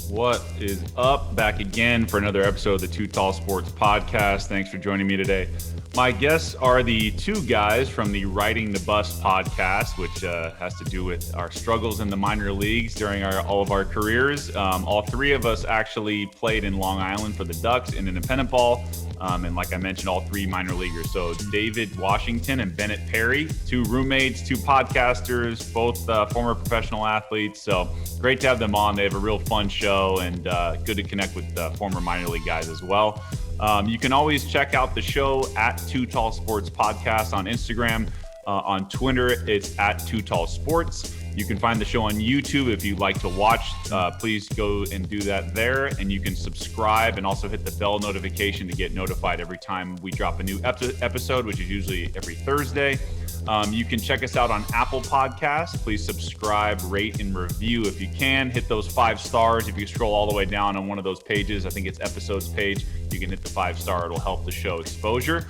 What is up? Back again for another episode of the Too Tall Sports Podcast. Thanks for joining me today. My guests are the two guys from the Riding the Bus podcast, which has to do with our struggles in the minor leagues during all of our careers. All three of us actually played in Long Island for the Ducks in independent ball. And like I mentioned, all three minor leaguers. So David Washington and Bennett Parry, two roommates, two podcasters, both former professional athletes. So great to have them on. They have a real fun show and good to connect with former minor league guys as well. You can always check out the show at Too Tall Sports Podcast on Instagram. On Twitter, it's at Too Tall Sports. You can find the show on YouTube if you'd like to watch. Please go and do that there. And you can subscribe and also hit the bell notification to get notified every time we drop a new episode, which is usually every Thursday. You can check us out on Apple Podcasts. Please subscribe, rate, and review if you can. Hit those 5 stars. If you scroll all the way down on one of those pages, I think it's episodes page, you can hit the 5-star. It'll help the show exposure.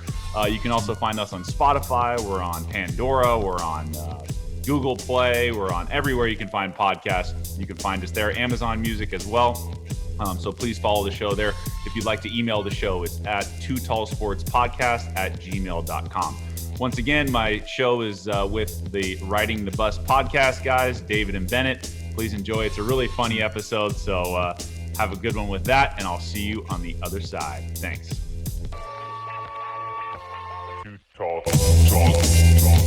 You can also find us on Spotify. We're on Pandora. We're on Google Play. We're on everywhere you can find podcasts. You can find us there. Amazon Music as well. So please follow the show there. If you'd like to email the show, it's at tootallsportspodcast@gmail.com. Once again, my show is with the Riding the Bus podcast guys, David and Bennett. Please enjoy. It's a really funny episode, so have a good one with that, and I'll see you on the other side. Thanks. Too tall. Going crazy.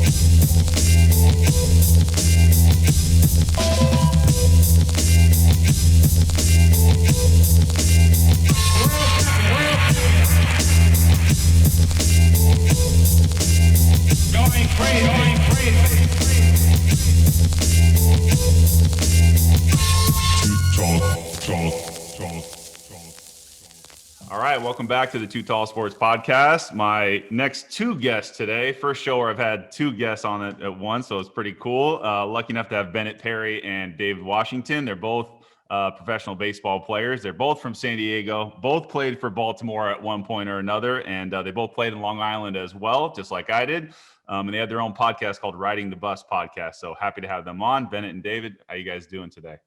All right, welcome back to the Too Tall Sports Podcast. My next two guests today, first show where I've had two guests on it at once, so it's pretty cool. Lucky enough to have Bennett Parry and David Washington. They're both professional baseball players. They're both from San Diego, both played for Baltimore at one point or another, and they both played in Long Island as well, just like I did. And they had their own podcast called Riding the Bus Podcast. So happy to have them on. Bennett and David, how you guys doing today?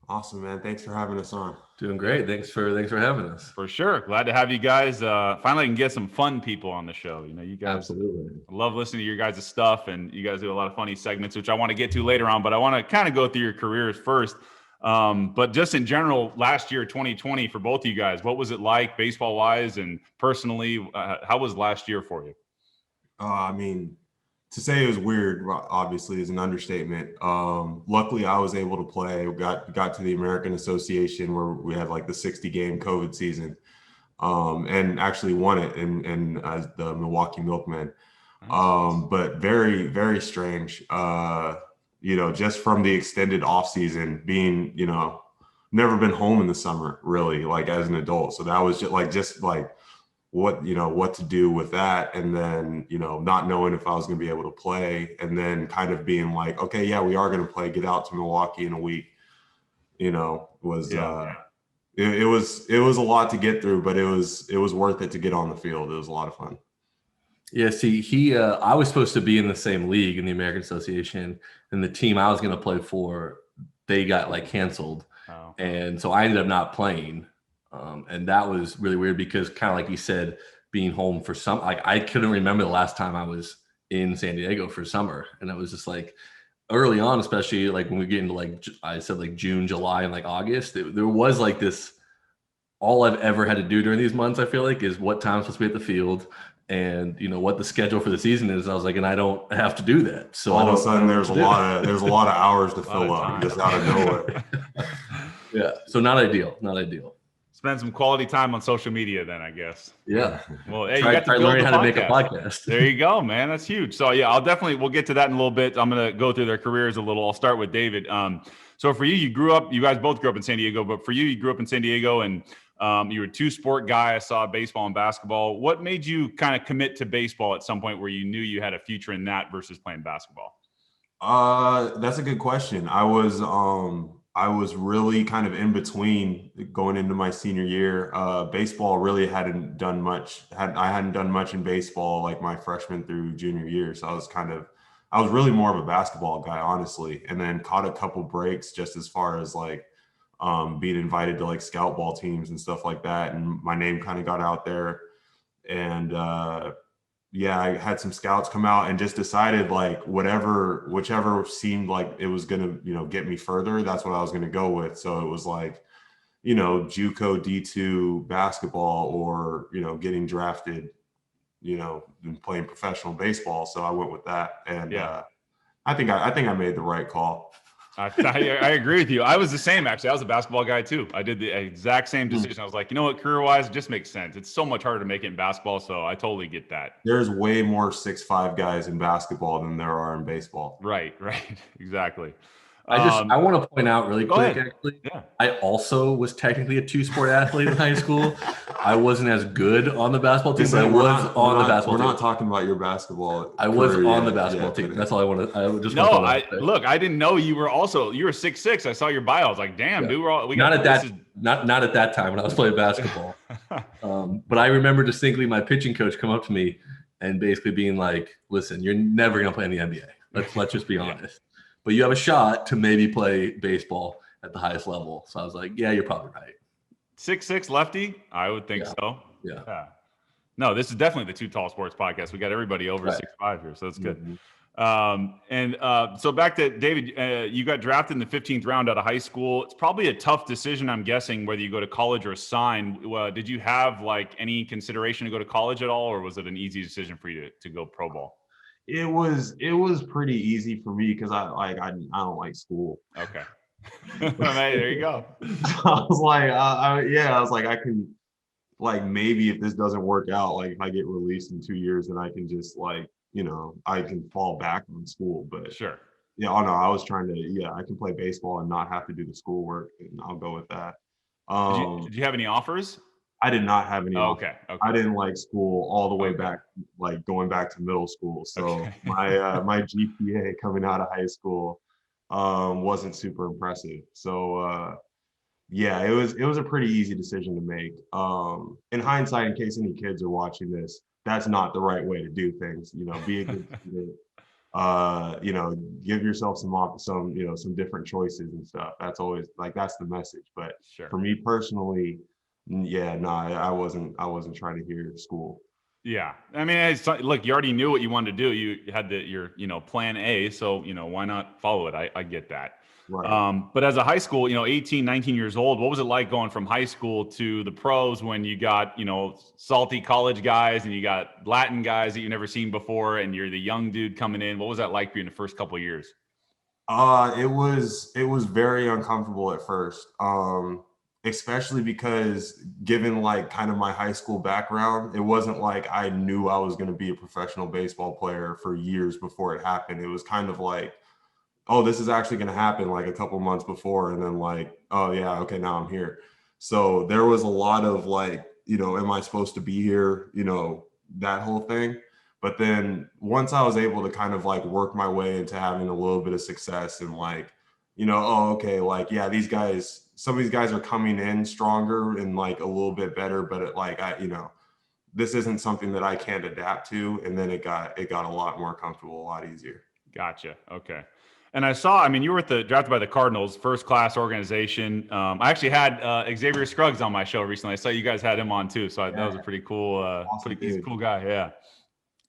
Awesome, man. Thanks for having us on. Doing great. Thanks for having us. For sure. Glad to have you guys. Finally can get some fun people on the show. You know, you guys Absolutely love listening to your guys' stuff, and you guys do a lot of funny segments, which I want to get to later on, but I want to kind of go through your careers first. But just in general, last year, 2020, for both of you guys, what was it like baseball wise and personally? How was last year for you? I mean, to say it was weird, obviously, is an understatement. Luckily, I was able to play. We got to the American Association where we had like the 60-game COVID season, and actually won it in as the Milwaukee Milkmen. But very, very strange. Just from the extended off season, being never been home in the summer really, like as an adult. So that was just like what to do with that, and then not knowing if I was going to be able to play, and then kind of being like, okay, yeah, we are going to play, get out to Milwaukee in a week. It was a lot to get through, but it was worth it to get on the field. It was a lot of fun. Yeah, see, I was supposed to be in the same league in the American Association, and the team I was going to play for, they got like canceled. Oh. And so I ended up not playing. And that was really weird because kind of like you said, being home for I couldn't remember the last time I was in San Diego for summer. And it was just like early on, especially like when we get into like, I said like June, July, and like August, there was like this, all I've ever had to do during these months, I feel like, is what time I'm supposed to be at the field and what the schedule for the season is. I was like, and I don't have to do that. So all of a sudden there's a lot of hours to fill up just out of nowhere. Yeah. So not ideal. Spend some quality time on social media then, I guess. Yeah. Well, hey, try you got to learning how to podcast. make a podcast. There you go, man. That's huge. So yeah, we'll get to that in a little bit. I'm going to go through their careers a little. I'll start with David. So for you, you guys both grew up in San Diego, but for you grew up in San Diego and you were a two-sport guy. I saw baseball and basketball. What made you kind of commit to baseball at some point where you knew you had a future in that versus playing basketball? That's a good question. I was really kind of in between going into my senior year. Baseball really hadn't done much. I hadn't done much in baseball like my freshman through junior year. So I was really more of a basketball guy, honestly. And then caught a couple breaks just as far as like being invited to like scout ball teams and stuff like that. And my name kind of got out there. And yeah, I had some scouts come out and just decided like whichever seemed like it was going to, get me further. That's what I was going to go with. So it was like, JUCO D2 basketball or, getting drafted, and playing professional baseball. So I went with that. And I think I made the right call. I agree with you. I was the same, actually. I was a basketball guy too. I did the exact same decision. I was like, you know what, career-wise, it just makes sense. It's so much harder to make it in basketball, so I totally get that. There's way more 6'5" guys in basketball than there are in baseball. Right, exactly. I want to point out really quick, actually. Yeah. I also was technically a two-sport athlete in high school. I wasn't as good on the basketball team, but I was on the basketball team. We're not talking about your basketball. I was on the basketball team. That's all I wanted. Look, I didn't know you were 6'6". I saw your bio. I was like, damn, dude, not at that time when I was playing basketball. But I remember distinctly my pitching coach come up to me and basically being like, listen, you're never going to play in the NBA. Let's just be honest. But you have a shot to maybe play baseball at the highest level. So I was like, yeah, you're probably right. 6'6" lefty? I would think so. Yeah. No, this is definitely the Too Tall Sports podcast. We got everybody over 6'5" here, so that's good. So back to David, you got drafted in the 15th round out of high school. It's probably a tough decision, I'm guessing, whether you go to college or sign. Did you have like any consideration to go to college at all, or was it an easy decision for you to go pro ball? It was pretty easy for me because I don't like school. Okay. There you go. So I was like, I was like, I can, like, maybe if this doesn't work out, like if I get released in 2 years, then I can just like, I can fall back on school. But sure. Yeah, I was trying to, I can play baseball and not have to do the schoolwork, and I'll go with that. Did you have any offers? I did not have any. Okay. I didn't like school all the way back, like going back to middle school. So my GPA coming out of high school wasn't super impressive. So it was a pretty easy decision to make. In hindsight, in case any kids are watching this, that's not the right way to do things. Be a good student. Give yourself some different choices and stuff. That's always that's the message. But for me personally, I wasn't trying to hear school. Yeah. I mean, look, you already knew what you wanted to do. You had your plan A. So, why not follow it? I get that. Right. But as a high school, 18, 19 years old, what was it like going from high school to the pros when you got, salty college guys and you got Latin guys that you've never seen before and you're the young dude coming in? What was that like for you in the first couple of years? It was very uncomfortable at first. Especially because given like kind of my high school background, it wasn't like I knew I was going to be a professional baseball player for years before it happened. It was kind of like, oh, this is actually going to happen like a couple months before. And then like, oh yeah, okay, now I'm here. So there was a lot of like, am I supposed to be here? That whole thing. But then once I was able to kind of like work my way into having a little bit of success and like, oh, okay, like, yeah, some of these guys are coming in stronger and like a little bit better, but this isn't something that I can't adapt to. And then it got a lot more comfortable, a lot easier. Gotcha. Okay. And I saw, you were drafted by the Cardinals, first class organization. I actually had Xavier Scruggs on my show recently. I saw you guys had him on too. So that was a pretty cool, he's a cool guy. Yeah.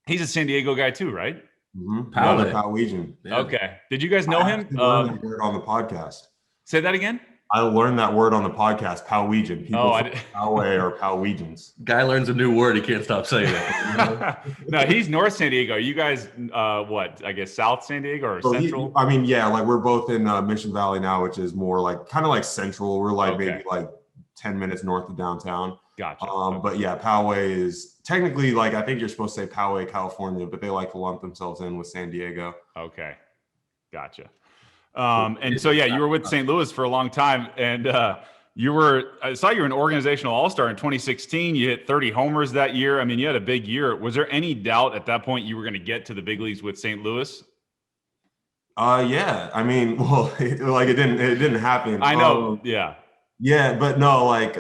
He's a San Diego guy too, right? Mm-hmm. Powlegian. Yeah. Okay. Did you guys know him? Learned that word on the podcast. Say that again? I learned that word on the podcast, Powlegian. People say Poway or Powlegians. Guy learns a new word. He can't stop saying it. No, he's North San Diego. Are you guys, what, I guess South San Diego or Central? Like we're both in Mission Valley now, which is more like kind of like Central. We're like maybe like 10 minutes north of downtown. Gotcha. But yeah, Poway is technically like, I think you're supposed to say Poway, California, but they like to lump themselves in with San Diego. Okay. Gotcha. And so, you were with St. Louis for a long time and, I saw you were an organizational all-star in 2016. You hit 30 homers that year. You had a big year. Was there any doubt at that point you were going to get to the big leagues with St. Louis? Yeah. It didn't happen. I know. Yeah. Yeah, but no, like,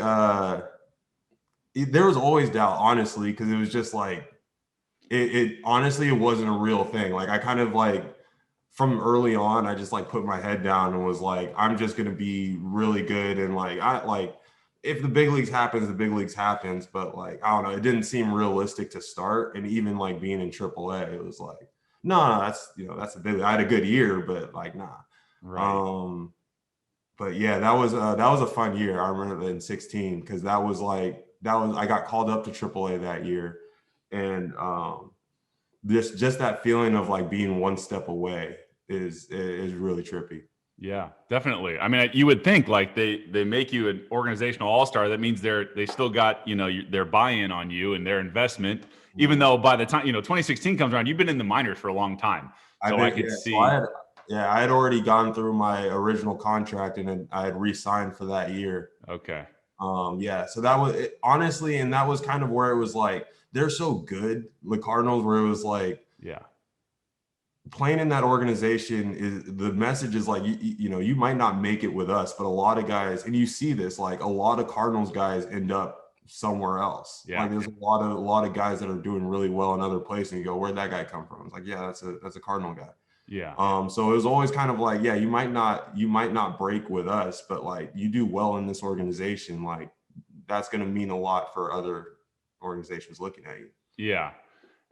there was always doubt, honestly, because it was just like, it honestly, it wasn't a real thing. Like, I kind of like from early on, I just like put my head down and was like, I'm just going to be really good. And if the big leagues happens, the big leagues happens. But like, I don't know, it didn't seem realistic to start. And even like being in AAA, it was like, no, that's a big league. I had a good year, but like, nah. Right. But yeah, that was a fun year. I remember in 16 because I got called up to AAA that year, and just that feeling of like being one step away is really trippy. Yeah, definitely. I mean, you would think like they make you an organizational all-star. That means they still got, their buy-in on you and their investment, even though by the time, 2016 comes around, you've been in the minors for a long time. So I could see. I had already gone through my original contract and then I had re-signed for that year. Okay. So that was it, honestly, and that was kind of where it was like, they're so good, the Cardinals, where it was like, yeah, playing in that organization is the message is like, you might not make it with us, but a lot of guys, and you see this, like a lot of Cardinals guys end up somewhere else. Yeah. Like there's a lot of guys that are doing really well in other places, and you go, where'd that guy come from? It's like, yeah, that's a Cardinal guy. Yeah. So it was always kind of like, yeah, you might not break with us, but like you do well in this organization, like that's going to mean a lot for other organizations looking at you. Yeah.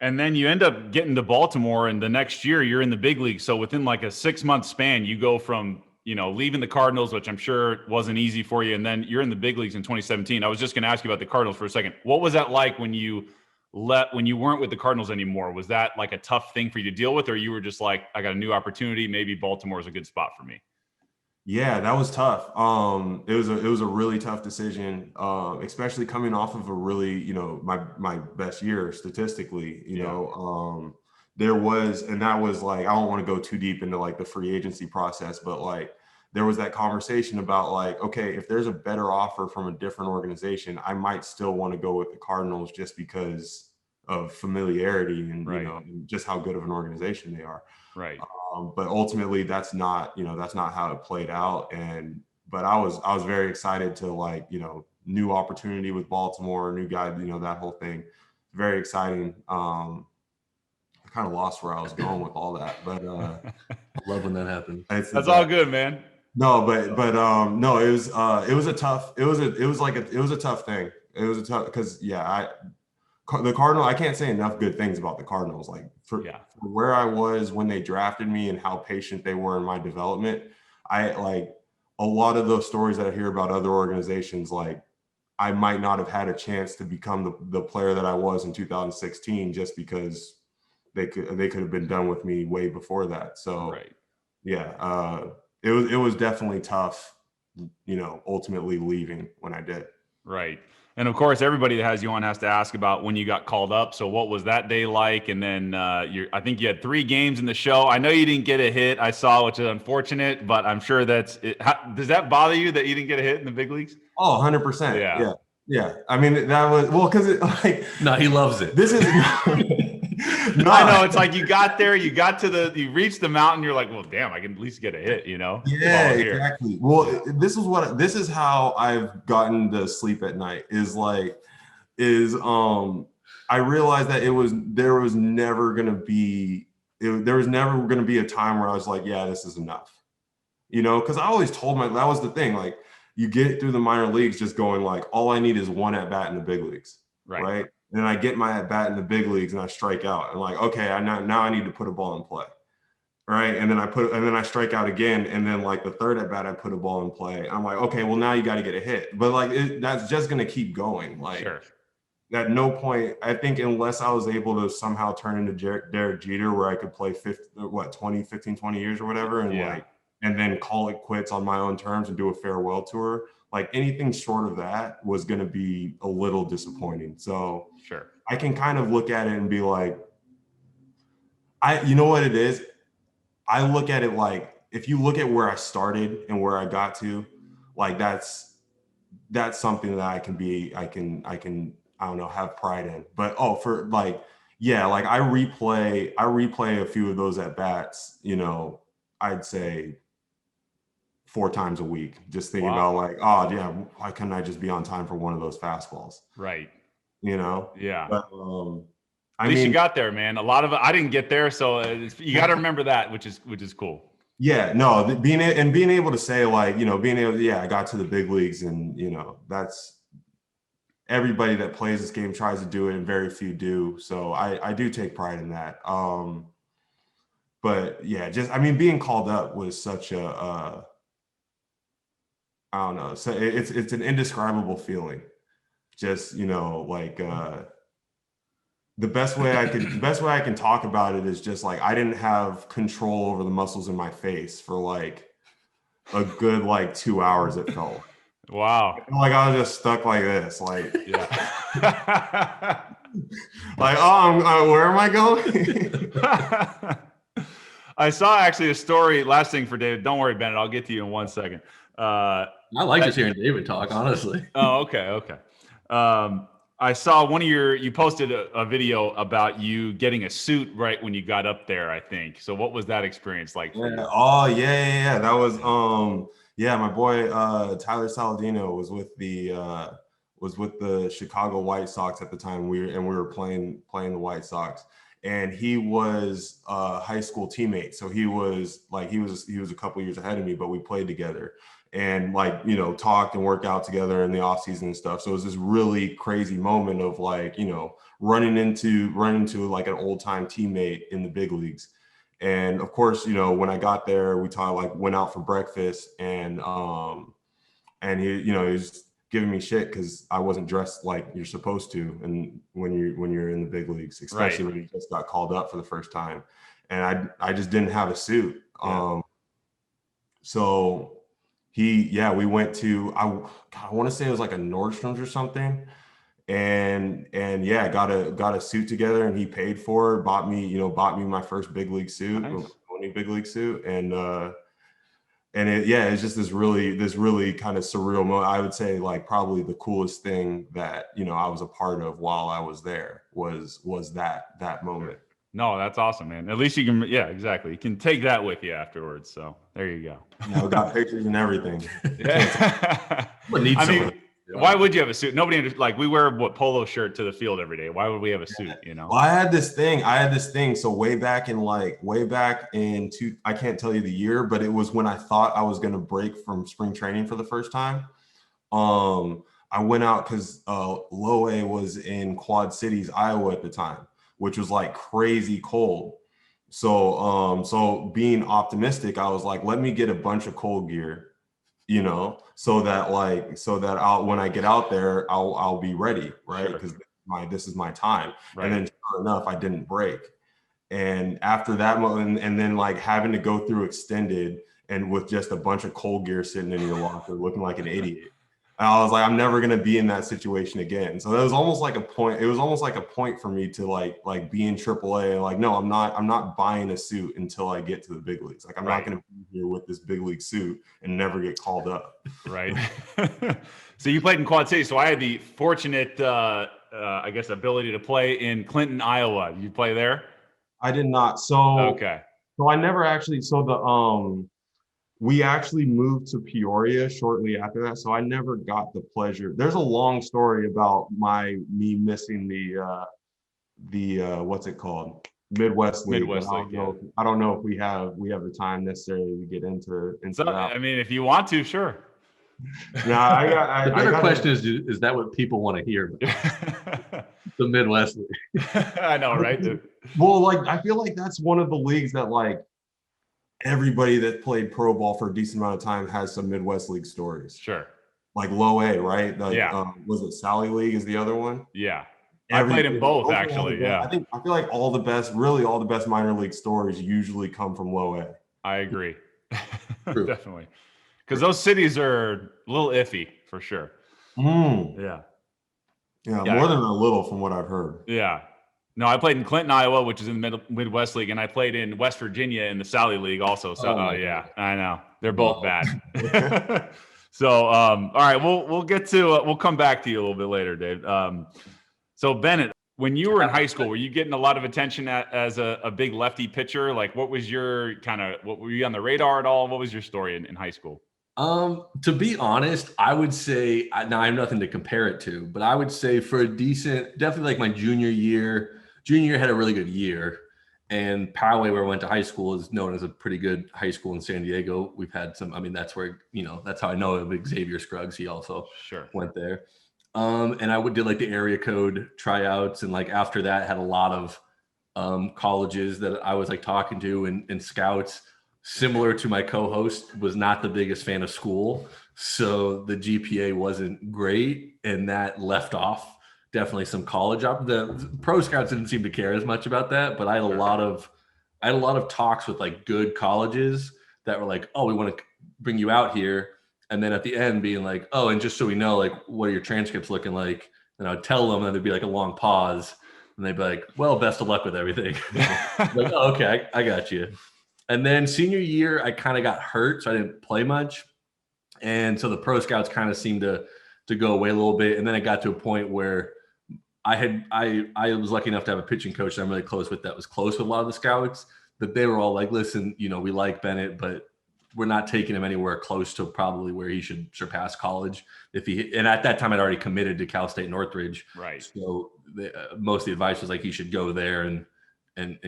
And then you end up getting to Baltimore, and the next year you're in the big league. So within like a 6-month span, you go from, leaving the Cardinals, which I'm sure wasn't easy for you, and then you're in the big leagues in 2017. I was just going to ask you about the Cardinals for a second. What was that like when you weren't with the Cardinals anymore? Was that like a tough thing for you to deal with, or you were just like, I got a new opportunity, maybe Baltimore is a good spot for me? Yeah, that was tough. It was a really tough decision, especially coming off of a really, my best year statistically. There was, and that was like, I don't want to go too deep into like the free agency process, but like there was that conversation about like, okay, if there's a better offer from a different organization, I might still want to go with the Cardinals just because of familiarity and Right. and just how good of an organization they are. Right. But ultimately that's not how it played out. But I was very excited to like, new opportunity with Baltimore, new guy, that whole thing. Very exciting. I kind of lost where I was going with all that, but I love when that happens. That's all good, man. No, but no, it was a tough thing. It was a tough, because the Cardinal, I can't say enough good things about the Cardinals. Like for where I was when they drafted me and how patient they were in my development, I like a lot of those stories that I hear about other organizations, like I might not have had a chance to become the player that I was in 2016 just because they could have been done with me way before that. So it was definitely tough, ultimately leaving when I did. Right. And of course, everybody that has you on has to ask about when you got called up. So what was that day like? And then I think you had 3 games in the show. I know you didn't get a hit, I saw, which is unfortunate, but I'm sure that's it. Does that bother you that you didn't get a hit in the big leagues? Oh, 100%. Yeah. I mean, that was, well, because it like, no, he loves it. This is no, I know. It's like you got there, you reached the mountain. You're like, well, damn, I can at least get a hit, Yeah, exactly. Well, this is how I've gotten to sleep at night I realized that there was never going to be a time where I was like, yeah, this is enough, because I always told that was the thing. Like you get through the minor leagues just going like, all I need is one at bat in the big leagues. Right. And then I get my at bat in the big leagues and I strike out. And like, okay, now I need to put a ball in play. Right. And then I strike out again. And then like the third at bat, I put a ball in play. I'm like, okay, well now you got to get a hit. But like, that's just going to keep going. Like at no point, I think, unless I was able to somehow turn into Derek Jeter, where I could play 20 years or whatever. And and then call it quits on my own terms and do a farewell tour. Like anything short of that was going to be a little disappointing. So I can kind of look at it and be like, you know what it is? I look at it like, if you look at where I started and where I got to, like that's something that I can, I don't know, have pride in. But I replay a few of those at bats, I'd say 4 times a week, just thinking about like, oh yeah, why couldn't I just be on time for one of those fastballs? Right. Yeah. At least you got there, man. A lot of I didn't get there, so you got to remember that, which is cool. Yeah, no, being able to say like, I got to the big leagues, and that's everybody that plays this game tries to do it, and very few do. So I do take pride in that. But yeah, being called up was such a I don't know. So it's an indescribable feeling. Just the best way I can talk about it is just like I didn't have control over the muscles in my face for like a good 2 hours. It felt wow. Like I was just stuck like this, like yeah. like where am I going? I saw actually a story. Last thing for David. Don't worry, Bennett. I'll get to you in 1 second. I like just hearing David talk, honestly. Oh, okay. I saw you posted a video about you getting a suit right when you got up there, I think. So what was that experience like for you? Oh, yeah. That was, my boy, Tyler Saladino was with the Chicago White Sox at the time. We were playing the White Sox, and he was a high school teammate. So he was a couple years ahead of me, but we played together. And talked and worked out together in the off season and stuff. So it was this really crazy moment of running into like an old time teammate in the big leagues. And of course, when I got there, we went out for breakfast, and he, he was giving me shit because I wasn't dressed like you're supposed to. And when you're in the big leagues, especially when you just got called up for the first time, and I just didn't have a suit. Yeah. So we went to, I want to say it was like a Nordstrom's or something. And got a suit together, and he paid for it, bought me my first big league suit, Nice. only big league suit. It's just this really kind of surreal moment. I would say probably the coolest thing that, I was a part of while I was there was that moment. No, that's awesome, man. At least you can, exactly. You can take that with you afterwards. So there you go. Yeah, we got pictures and everything. Yeah. Why would you have a suit? Nobody we wear polo shirt to the field every day. Why would we have a suit? Well, I had this thing. So way back in I can't tell you the year, but it was when I thought I was going to break from spring training for the first time. I went out because Low A was in Quad Cities, Iowa at the time, which was crazy cold. So being optimistic, I was like, let me get a bunch of cold gear, so that when I get out there, I'll be ready, right? Because this is my time. Right. And then sure enough, I didn't break. And after that moment, and then having to go through extended and with just a bunch of cold gear sitting in your locker looking like an idiot. And I was like, I'm never going to be in that situation again. So that was almost like a point. It was almost like a point for me to be in AAA. No, I'm not buying a suit until I get to the big leagues. I'm not going to be here with this big league suit and never get called up. Right. So you played in Quad City. So I had the fortunate, ability to play in Clinton, Iowa. Did you play there? I did not. So, okay. So I never actually, we actually moved to Peoria shortly after that. So I never got the pleasure. There's a long story about me missing the what's it called? Midwest League. I don't know if we have the time necessarily to get into that. I mean, if you want to, sure. Now the better question is that what people want to hear? The Midwest League. I know, right? Well, I feel like that's one of the leagues that everybody that played pro ball for a decent amount of time has some Midwest League stories. Sure. Low A, right? Was it Sally League is the other one? Yeah. I played in both actually. Yeah. I feel like all the best minor league stories usually come from Low A. I agree. Definitely. Because those cities are a little iffy for sure. Yeah, more than a little from what I've heard. Yeah. No, I played in Clinton, Iowa, which is in the Midwest League, and I played in West Virginia in the Sally League also. So, I know. They're both bad. So, all right, we'll come back to you a little bit later, Dave. So, Bennett, when you were in high school, were you getting a lot of attention as a big lefty pitcher? What was your were you on the radar at all? What was your story in high school? To be honest, I would say, now I have nothing to compare it to, but I would say for a decent, definitely my junior year, junior year had a really good year. And Poway, where I went to high school, is known as a pretty good high school in San Diego. We've had some, I mean, that's where, that's how I know of Xavier Scruggs. He also went there. And I did like the area code tryouts. And like after that, had a lot of colleges that I was like talking to and scouts. Similar to my co-host, was not the biggest fan of school. So the GPA wasn't great. And that left off definitely some college up. The pro scouts didn't seem to care as much about that, but I had a lot of talks with like good colleges that were like, oh, we want to bring you out here. And then at the end being like, oh, and just so we know, like, what are your transcripts looking like? And I would tell them, and then there'd be like a long pause, and they'd be like, well, best of luck with everything. Like, oh, okay, I got you. And then senior year, I kind of got hurt, so I didn't play much. And so the pro scouts kind of seemed to go away a little bit. And then it got to a point where I was lucky enough to have a pitching coach that I'm really close with, that was close with a lot of the scouts, that they were all like, listen, we like Bennett, but we're not taking him anywhere close to probably where he should surpass college. And at that time I'd already committed to Cal State Northridge. Right. So most of the advice was like, he should go there and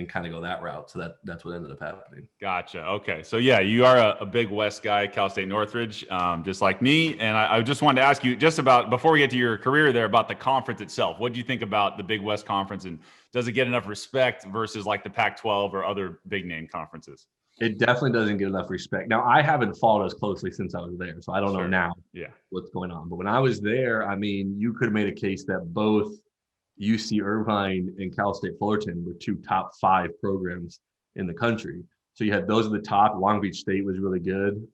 kind of go that route. So that's what ended up happening. Gotcha. Okay. So yeah, you are a big West guy, Cal State Northridge, just like me. And I just wanted to ask you just about, before we get to your career there, about the conference itself. What do you think about the Big West Conference, and does it get enough respect versus like the Pac-12 or other big name conferences? It definitely doesn't get enough respect. Now, I haven't followed as closely since I was there, so I don't know now what's going on. But when I was there, I mean, you could have made a case that both UC Irvine and Cal State Fullerton were two top 5 programs in the country. So you had those at the top. Long Beach State was really good.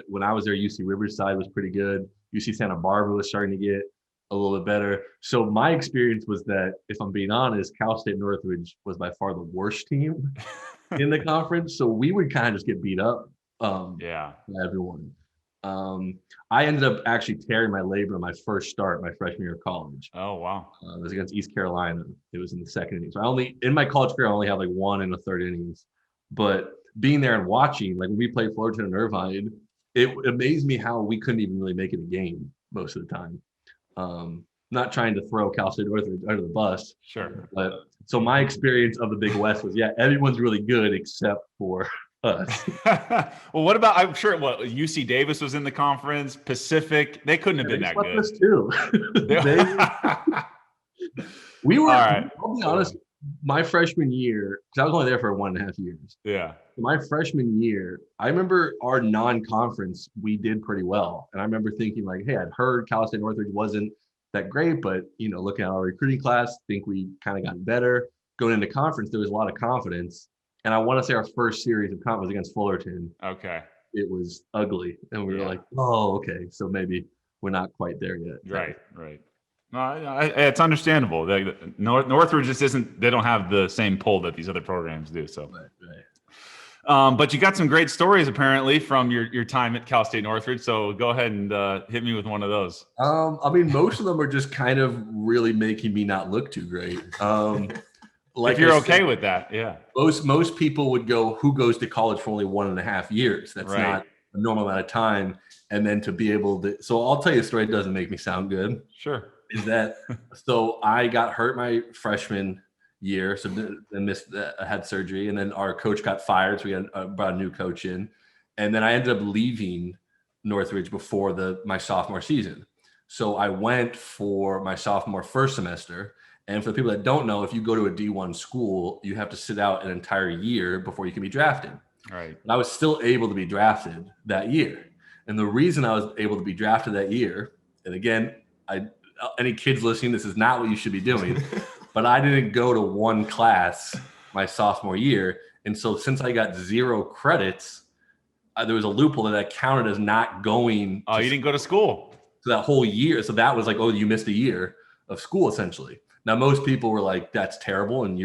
When I was there, UC Riverside was pretty good. UC Santa Barbara was starting to get a little bit better. So my experience was that, if I'm being honest, Cal State Northridge was by far the worst team in the conference. So we would kind of just get beat up by everyone. I ended up actually tearing my labrum my first start my freshman year of college. Oh, wow. It was against East Carolina. It was in the second inning. So in my college career, I only had like 1 1/3 innings. But being there and watching, like when we played Fullerton and Irvine, it amazed me how we couldn't even really make it a game most of the time. Not trying to throw Cal State Northridge under the bus. Sure. But so my experience of the Big West was, everyone's really good except for us. Well, what about, I'm sure UC Davis was in the conference, Pacific. They couldn't have been that good. Us too. We were, I'll be honest, my freshman year, because I was only there for 1.5 years. Yeah. My freshman year, I remember our non-conference, we did pretty well. And I remember thinking like, hey, I'd heard Cal State Northridge wasn't that great, but looking at our recruiting class, think we kind of gotten better. Going into conference, there was a lot of confidence. And I want to say our first series of comp was against Fullerton. Okay. It was ugly. And we were like, oh, okay. So maybe we're not quite there yet. Right. No, it's understandable. Northridge just isn't, they don't have the same pull that these other programs do. So, right. But you got some great stories apparently from your time at Cal State Northridge. So go ahead and hit me with one of those. I mean, most of them are just kind of really making me not look too great. Like, if you're okay with that, yeah. Most people would go, who goes to college for only 1.5 years? That's not a normal amount of time. And then to be able to, so I'll tell you a story that doesn't make me sound good. Sure. Is that, so I got hurt my freshman year, so I had surgery, and then our coach got fired, so we had brought a new coach in. And then I ended up leaving Northridge before my sophomore season. So I went for my sophomore first semester. And for the people that don't know, if you go to a D1 school, you have to sit out an entire year before you can be drafted. Right. And I was still able to be drafted that year. And the reason I was able to be drafted that year, and again, any kids listening, this is not what you should be doing, but I didn't go to one class my sophomore year. And so since I got 0 credits, there was a loophole that counted as not going. Oh, you didn't go to school. So that whole year. So that was like, oh, you missed a year of school essentially. Now, most people were like, that's terrible. And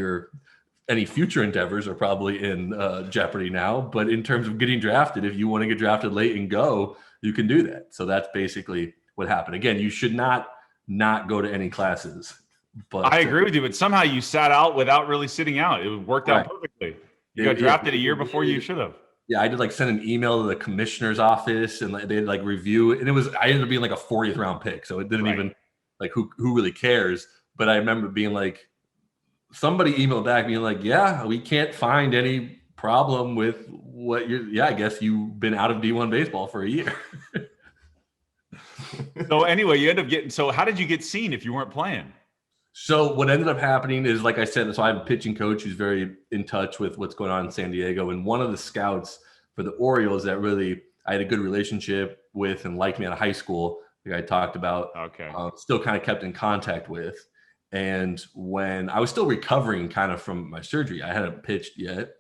any future endeavors are probably in jeopardy now. But in terms of getting drafted, if you want to get drafted late and go, you can do that. So that's basically what happened. Again, you should not go to any classes. But I agree with you, but somehow you sat out without really sitting out. It worked out perfectly. You got drafted a year before you should have. Yeah, I did like send an email to the commissioner's office, and they'd like review it. And I ended up being like a 40th round pick. So it didn't even like who really cares. But I remember being like, somebody emailed back being like, yeah, we can't find any problem with what I guess you've been out of D1 baseball for a year. So anyway, you end up getting, so how did you get seen if you weren't playing? So what ended up happening is, like I said, so I have a pitching coach who's very in touch with what's going on in San Diego. And one of the scouts for the Orioles that really I had a good relationship with and liked me out of high school, like I talked about, still kind of kept in contact with. And when I was still recovering kind of from my surgery, I hadn't pitched yet.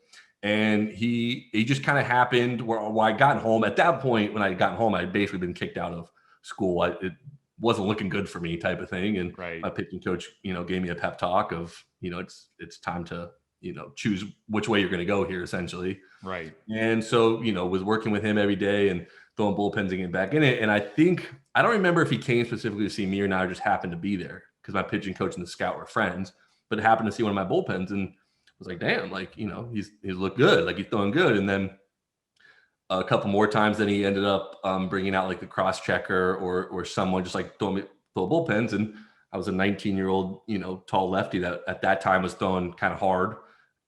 And he just kind of happened where I got home. At that point, when I got home, I had basically been kicked out of school. It wasn't looking good for me, type of thing. And my pitching coach, gave me a pep talk of, it's time to, choose which way you're going to go here, essentially. Right. And so, was working with him every day and throwing bullpens and getting back in it. And I don't remember if he came specifically to see me or not, or just happened to be there because my pitching coach and the scout were friends, but happened to see one of my bullpens and was like, damn, like, he's looked good. Like, he's throwing good. And then a couple more times, then he ended up bringing out like the cross checker or someone just like throw bullpens. And I was a 19-year-old, tall lefty that at that time was throwing kind of hard.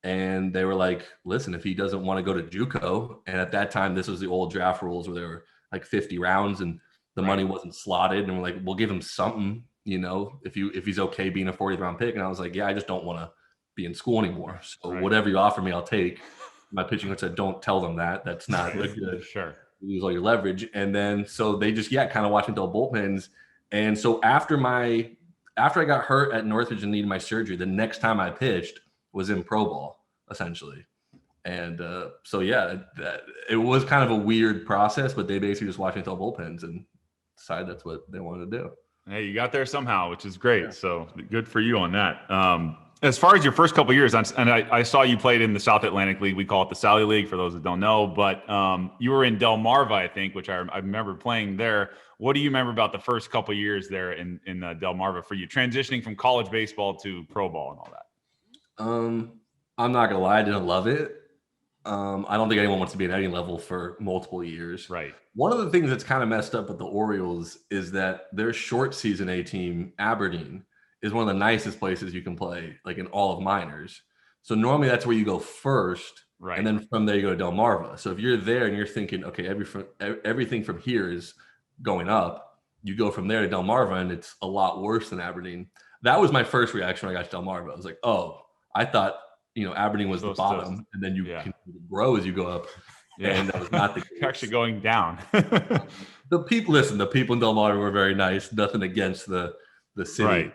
And they were like, listen, if he doesn't want to go to JUCO, and at that time, this was the old draft rules where there were like 50 rounds and the money wasn't slotted. And we're like, we'll give him something, if he's okay being a 40th round pick. And I was like, yeah, I just don't want to be in school anymore. So whatever you offer me, I'll take. My pitching coach said, don't tell them that. That's not good. Sure. You lose all your leverage. And then, so they just, kind of watched me throw bullpens. And so after I got hurt at Northridge and needed my surgery, the next time I pitched was in pro ball, essentially. And it was kind of a weird process, but they basically just watched me throw bullpens and decided that's what they wanted to do. Hey, you got there somehow, which is great. Yeah. So good for you on that. As far as your first couple of years, and I saw you played in the South Atlantic League. We call it the Sally League for those that don't know. But you were in Delmarva, I think, which I remember playing there. What do you remember about the first couple of years there in Delmarva for you, transitioning from college baseball to pro ball and all that? I'm not gonna lie, I didn't love it. I don't think anyone wants to be at any level for multiple years. Right. One of the things that's kind of messed up with the Orioles is that their short season A team, Aberdeen, is one of the nicest places you can play, like in all of minors. So normally that's where you go first, right? And then from there you go to Delmarva. So if you're there and you're thinking, okay, everything from here is going up, you go from there to Delmarva, and it's a lot worse than Aberdeen. That was my first reaction when I got to Delmarva. I was like, oh, I thought Aberdeen was the bottom, and then you can grow as you go up. Yeah. And that was not the case. You're actually going down. The people in Delmarva were very nice. Nothing against the city. Right.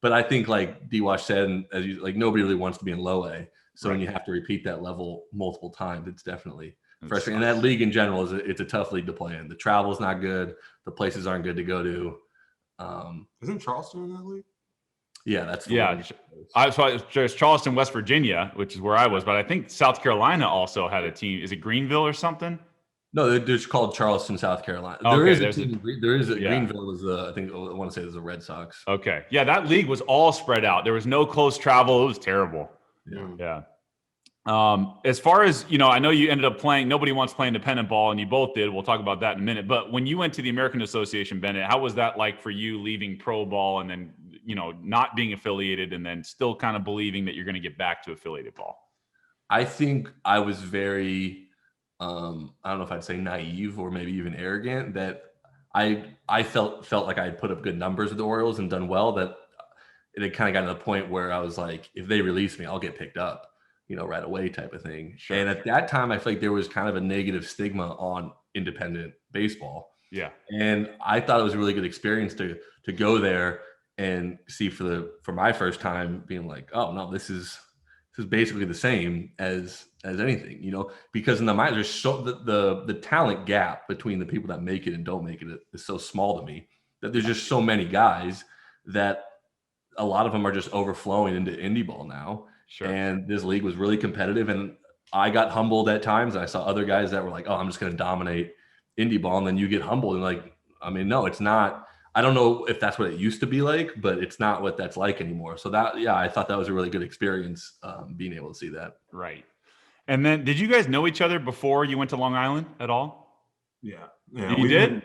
But I think, like D-Wash said, and as you like, nobody really wants to be in low A. So when you have to repeat that level multiple times, it's definitely frustrating. And that league in general it's a tough league to play in. The travel's not good. The places aren't good to go to. Isn't Charleston in that league? Yeah, that's there's Charleston, West Virginia, which is where I was, but I think South Carolina also had a team. Is it Greenville or something? No, they're called Charleston, South Carolina. Okay, there is a Greenville was I want to say there's a Red Sox. Okay. Yeah, that league was all spread out. There was no close travel. It was terrible. Yeah. As far as, I know you ended up playing, nobody wants to play independent ball, and you both did. We'll talk about that in a minute. But when you went to the American Association, Bennett, how was that like for you leaving pro ball and then, not being affiliated and then still kind of believing that you're going to get back to affiliated ball? I think I was very, I don't know if I'd say naive or maybe even arrogant, that I felt like I had put up good numbers with the Orioles and done well, that it had kind of gotten to the point where I was like, if they release me, I'll get picked up, right away type of thing. Sure. And at that time, I feel like there was kind of a negative stigma on independent baseball. Yeah. And I thought it was a really good experience to go there and see for my first time being like, oh no, this is basically the same as anything, because in the mind there's so the talent gap between the people that make it and don't make it is so small to me that there's just so many guys that a lot of them are just overflowing into indie ball now. Sure. And this league was really competitive, and I got humbled at times, and I saw other guys that were like, oh, I'm just going to dominate indie ball. And then you get humbled and like, I mean, no, it's not. I don't know if that's what it used to be like, but it's not what that's like anymore. So I thought that was a really good experience, being able to see that. Right. And then did you guys know each other before you went to Long Island at all? Yeah. You did?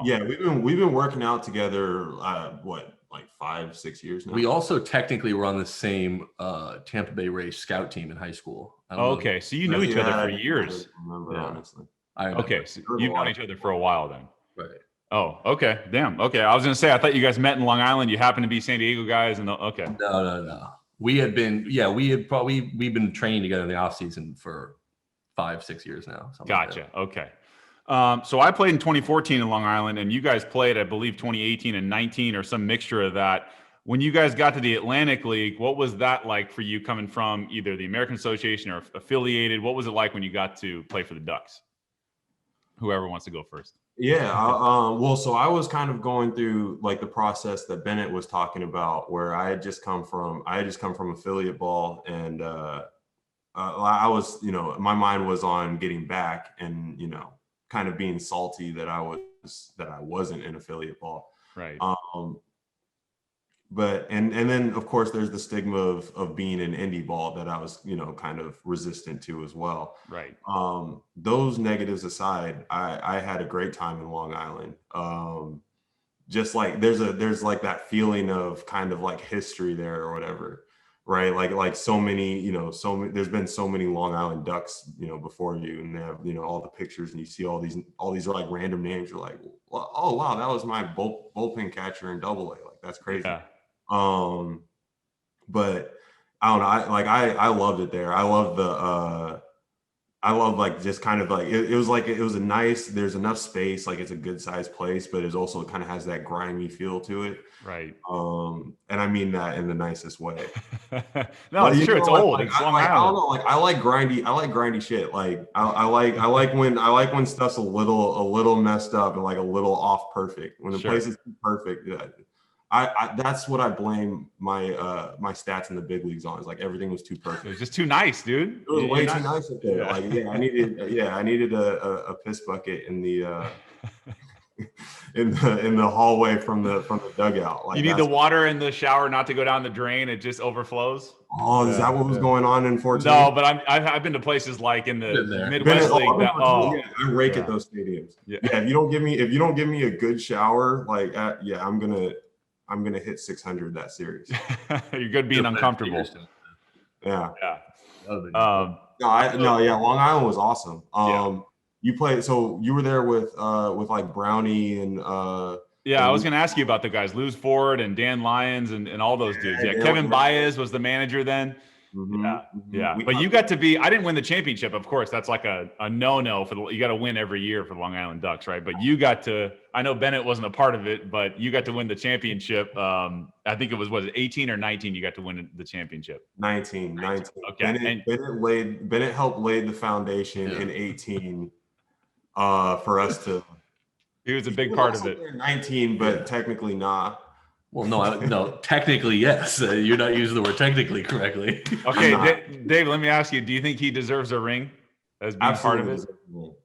Yeah, we've been working out together, like 5-6 years now. We also technically were on the same Tampa Bay Rays scout team in high school. Okay, so you knew each other for years. I remember, honestly. I remember. Okay, so you've known each other for a while then. Right. Oh, okay. Damn. Okay. I was going to say, I thought you guys met in Long Island. You happen to be San Diego guys. Okay. No. We've been training together in the off season for 5-6 years now. Gotcha. Okay. So I played in 2014 in Long Island, and you guys played, I believe, 2018 and 19 or some mixture of that. When you guys got to the Atlantic League, what was that like for you coming from either the American Association or affiliated? What was it like when you got to play for the Ducks? Whoever wants to go first. Yeah. Well, so I was kind of going through like the process that Bennett was talking about, where I had just come from affiliate ball, and I was, my mind was on getting back, and kind of being salty that I wasn't in affiliate ball. Right. But and then of course there's the stigma of being in indie ball that I was kind of resistant to as well. Right. Those negatives aside, I had a great time in Long Island. Just like there's like that feeling of kind of like history there or whatever, right? Like so many there's been so many Long Island Ducks before you, and they have all the pictures, and you see all these like random names. You're like, well, oh wow, that was my bullpen catcher in Double A. Like that's crazy. Yeah. But I don't know. I loved it there. I love like just kind of like it was a nice. There's enough space. Like it's a good sized place, but it also kind of has that grimy feel to it. Right. And I mean that in the nicest way. No, it's true. It's old. It's Long Island. I don't know. Like I like grindy shit. Like I like when stuff's a little messed up and like a little off perfect. When the place is perfect. Yeah. I that's what I blame my stats in the big leagues on. Is like everything was too perfect. It was just too nice, dude. It was way too nice up there. Yeah. Like I needed a piss bucket in the in the hallway from the dugout. Like you need the water in the shower not to go down the drain. It just overflows. Oh, is that what was going on in 14? No, but I've been to places like in the Midwest League. I rake at those stadiums. Yeah. If you don't give me a good shower, like I'm gonna hit 600 that series. You're good being uncomfortable. Yeah. Yeah. Long Island was awesome. You played, so you were there with like Brownie and I was gonna ask you about the guys, Lou Ford and Dan Lyons and all those dudes. Yeah, Kevin Baez was the manager then. Mm-hmm. But you got to be. I didn't win the championship, of course. That's like a no for you got to win every year for the Long Island Ducks, right? But you got to. I know Bennett wasn't a part of it, but you got to win the championship. I think it was 18 or 19. You got to win the championship. 19. Okay. Bennett helped lay the foundation in 18 for us to. He was a big part of it. 19, but technically not. Well, no, technically, yes. You're not using the word technically correctly. Okay, Dave, let me ask you, do you think he deserves a ring as being part of it?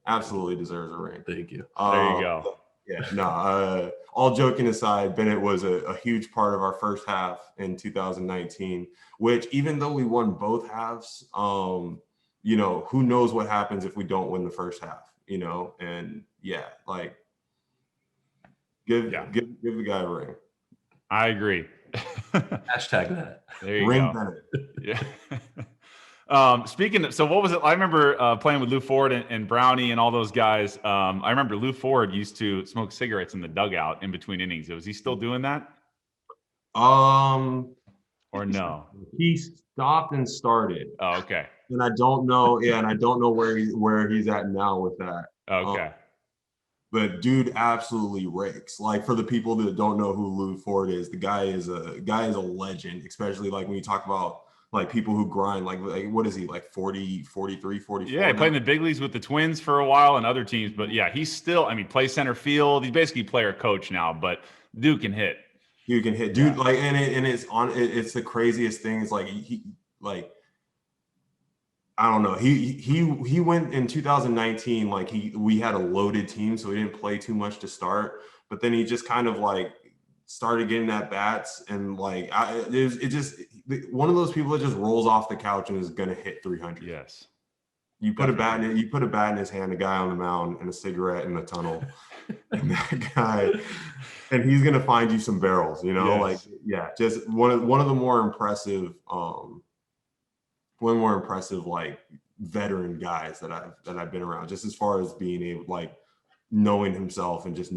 Absolutely deserves a ring. Thank you. There you go. Yeah, all joking aside, Bennett was a huge part of our first half in 2019, which even though we won both halves, who knows what happens if we don't win the first half, and give the guy a ring. I agree. Hashtag that. There you Ring go. Bennett. Yeah. Speaking of, so what was it? I remember playing with Lou Ford and Brownie and all those guys. I remember Lou Ford used to smoke cigarettes in the dugout in between innings. Was he still doing that? Or no? He stopped and started. Oh, okay. And I don't know. Yeah, and I don't know where he's at now with that. Okay. But dude absolutely rakes. Like for the people that don't know who Lou Ford is, the guy is a legend, especially like when you talk about like people who grind, like what is he, like 40, 43, 44? Yeah, he played in the big leagues with the Twins for a while and other teams. But yeah, he's still, plays center field. He's basically player coach now, but dude can hit. You can hit, dude. Yeah. Like, and it's the craziest thing. It's like I don't know. He went in 2019. Like we had a loaded team, so he didn't play too much to start. But then he just kind of like started getting at bats, and like it just one of those people that just rolls off the couch and is gonna hit 300. Yes. You put a bat in his hand, a guy on the mound, and a cigarette in the tunnel, and that guy, and he's gonna find you some barrels. You know, Yes. just one of the more impressive, like veteran guys that I've been around, just as far as being able, like, knowing himself and just,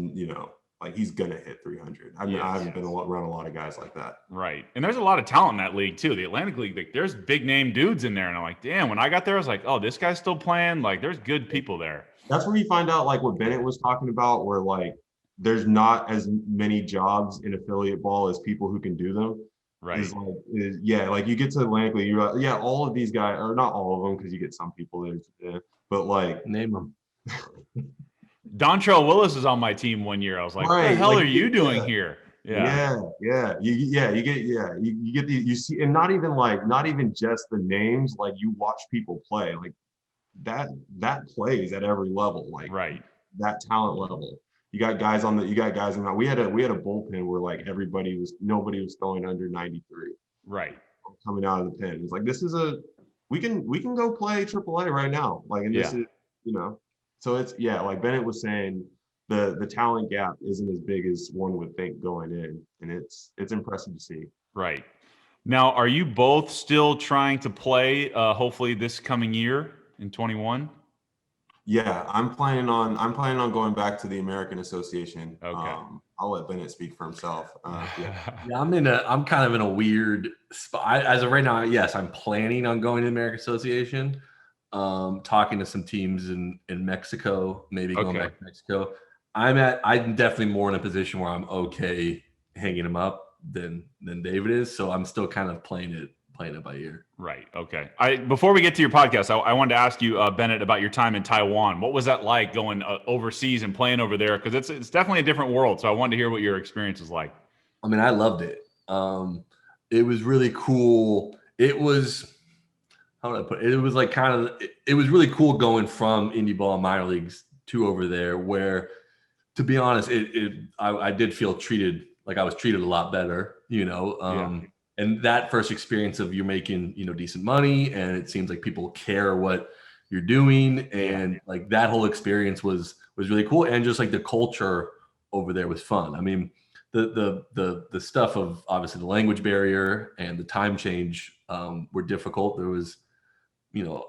like, he's gonna hit 300. I haven't been around a lot of guys like that. Right. And there's a lot of talent in that league too. The Atlantic League, like, there's big name dudes in there. And I'm like, damn, when I got there, I was like, oh, this guy's still playing. Like, there's good people there. That's where you find out, like, what Bennett was talking about, where, like, there's not as many jobs in affiliate ball as people who can do them. Right. Like, you get to Atlantic League, you're like, yeah, all of these guys, or not all of them, because you get some people there, but, like, Name them. Dontrell Willis is on my team one year. I was like, what the hell are you doing here? You see, and not even just the names, like, you watch people play, like, that plays at every level, like, right, that talent level. You got guys in that. We had a bullpen where, like, nobody was throwing under 93. Right. Coming out of the pen. It's like, we can go play AAA right now. Like, and this is, so it's, like Bennett was saying, the talent gap isn't as big as one would think going in, and it's impressive to see. Right. Now, are you both still trying to play hopefully this coming year in 21? Yeah, I'm planning on going back to the American Association. Okay. I'll let Bennett speak for himself. I'm kind of in a weird spot as of right now. Yes, I'm planning on going to the American Association. Talking to some teams in Mexico, maybe going back to Mexico. I'm definitely more in a position where I'm okay hanging him up than David is. So I'm still kind of playing it by ear. Right. Okay. Before we get to your podcast, I wanted to ask you, Bennett, about your time in Taiwan. What was that like going overseas and playing over there? Because it's definitely a different world. So I wanted to hear what your experience was like. I mean, I loved it. It was really cool. It was, how would I put it? It was like it was really cool going from indie ball and minor leagues to over there, where, to be honest, I did feel treated like I was treated a lot better, And that first experience of you're making, decent money, and it seems like people care what you're doing, and like that whole experience was really cool, and just like the culture over there was fun. I mean, the stuff of obviously the language barrier and the time change were difficult. There was,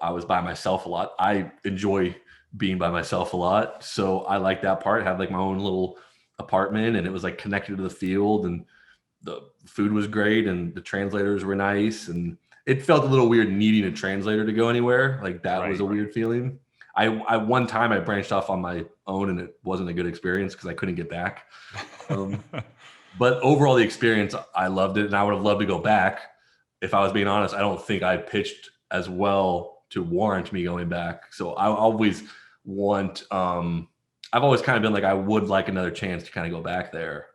I was by myself a lot. I enjoy being by myself a lot, so I like that part. I had like my own little apartment, and it was like connected to the field, and the food was great, and the translators were nice, and it felt a little weird needing a translator to go anywhere. Like that was a weird feeling. I one time I branched off on my own, and it wasn't a good experience because I couldn't get back. But overall, the experience, I loved it, and I would have loved to go back. If I was being honest, I don't think I pitched as well to warrant me going back. So I always want, I've always kind of been like, I would like another chance to kind of go back there.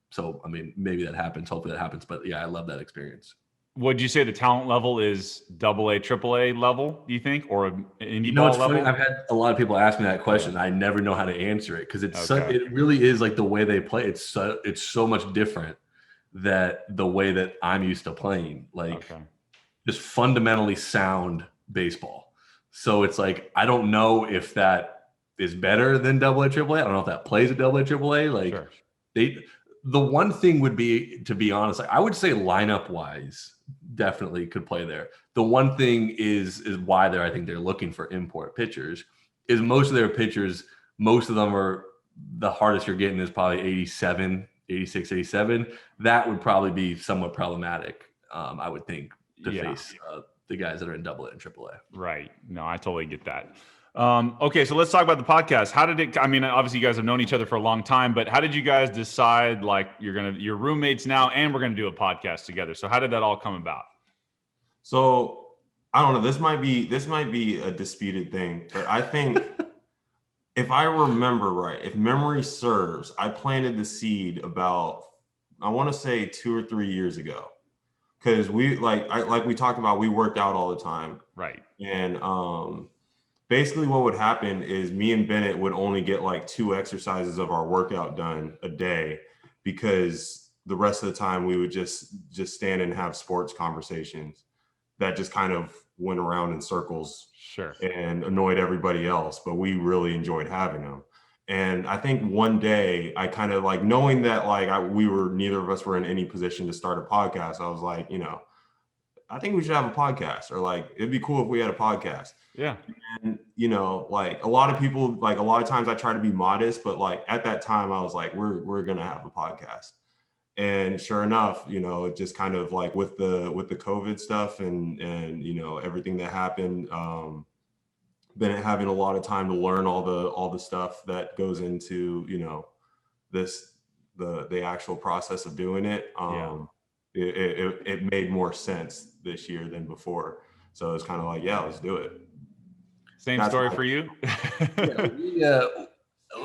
So, I mean, maybe that happens. Hopefully that happens. But yeah, I love that experience. Would you say the talent level is AA, AAA level, do you think, or indie ball level? Funny. I've had a lot of people ask me that question. I never know how to answer it because it really is like the way they play. It's so much different that the way that I'm used to playing, like just fundamentally sound baseball. So it's like, I don't know if that is better than AA, AAA. I don't know if that plays at AA, AAA. Like the one thing would be, to be honest, I would say lineup wise, definitely could play there. The one thing is why I think they're looking for import pitchers is most of their pitchers, most of them are, the hardest you're getting is probably 86, 87. That would probably be somewhat problematic, I would think, to face the guys that are in AA and AAA. Right. No, I totally get that. Okay, so let's talk about the podcast. How did it, I mean, obviously you guys have known each other for a long time, but how did you guys decide, like, you're roommates now and we're going to do a podcast together? So how did that all come about? So I don't know, this might be a disputed thing, but I think if I remember right, if memory serves, I planted the seed about, I want to say 2 or 3 years ago. Cause we like we talked about, we worked out all the time. Right. And, basically what would happen is me and Bennett would only get like 2 exercises of our workout done a day, because the rest of the time we would just stand and have sports conversations. that just kind of went around in circles Sure. and annoyed everybody else, but we really enjoyed having them. And I think one day I kind of like, knowing that like neither of us were in any position to start a podcast, I was like, I think we should have a podcast, or like, it'd be cool if we had a podcast. Yeah. And, like a lot of people, like a lot of times I try to be modest, but like at that time I was like, we're going to have a podcast. And sure enough, it just kind of like with the COVID stuff and everything that happened, Bennett having a lot of time to learn all the stuff that goes into, the actual process of doing it. It made more sense this year than before. So it's kind of like, yeah, let's do it. Same story for you.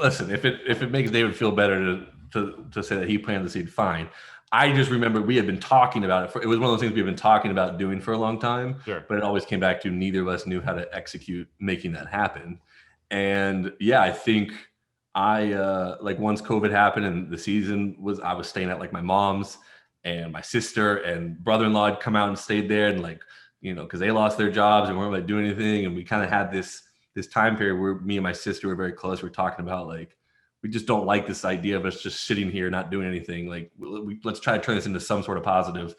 Listen, if it makes David feel better to say that he planted the seed, fine. I just remember we had been talking about it. It was one of those things we've been talking about doing for a long time. Sure. But it always came back to neither of us knew how to execute making that happen. And yeah, I think like once COVID happened and the season I was staying at like my mom's, and my sister and brother-in-law had come out and stayed there, and like, because they lost their jobs and weren't able to do anything. And we kind of had this time period where me and my sister were very close. We're talking about like, we just don't like this idea of us just sitting here not doing anything. Like, let's try to turn this into some sort of positive.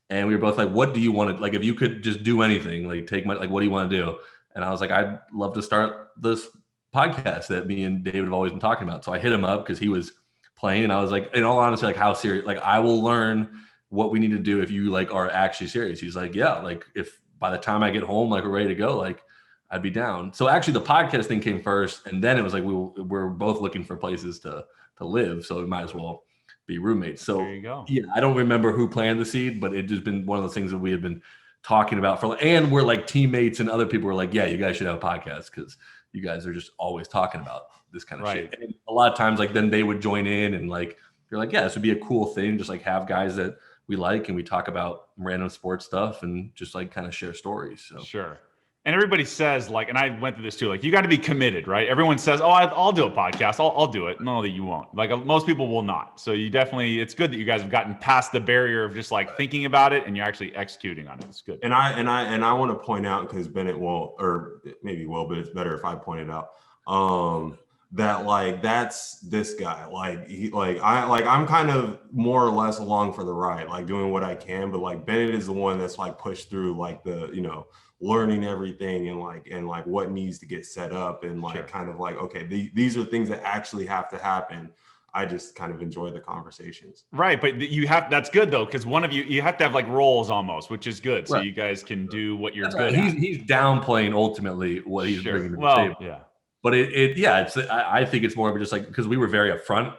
And we were both like, what do you want to, like, if you could just do anything, like what do you want to do? And I was like, I'd love to start this podcast that me and David have always been talking about. So I hit him up because he was playing, and I was like, in all honesty, like, how serious, like, I will learn what we need to do if you like are actually serious. He's like, yeah, like if by the time I get home, like we're ready to go, like I'd be down. So actually the podcast thing came first, and then it was like we're both looking for places to live, so we might as well be roommates. So there you go. Yeah, I don't remember who planted the seed, but it just been one of those things that we had been talking about and we're like teammates, and other people were like, yeah, you guys should have a podcast because you guys are just always talking about this kind of shit. And a lot of times, like, then they would join in, and like, you're like, yeah, this would be a cool thing. Just like have guys that we like, and we talk about random sports stuff and just like kind of share stories. So sure. And everybody says, like, and I went through this too, like, you got to be committed, right? Everyone says, oh, I'll do a podcast. I'll do it. No, that you won't. Like, most people will not. So you definitely, it's good that you guys have gotten past the barrier of just like thinking about it and you're actually executing on it. It's good. And I want to point out, because Bennett won't, or maybe will, but it's better if I point it out. That like, that's this guy. I'm kind of more or less along for the ride, like doing what I can, but like Bennett is the one that's like pushed through like the, learning everything and like what needs to get set up, and like kind of like, okay, these are things that actually have to happen. I just kind of enjoy the conversations. Right. But that's good though, because one of you have to have like roles almost, which is good. So you guys can do what you're good at. He's downplaying ultimately what he's bringing to the table. Yeah. But I think it's more of just like, because we were very upfront,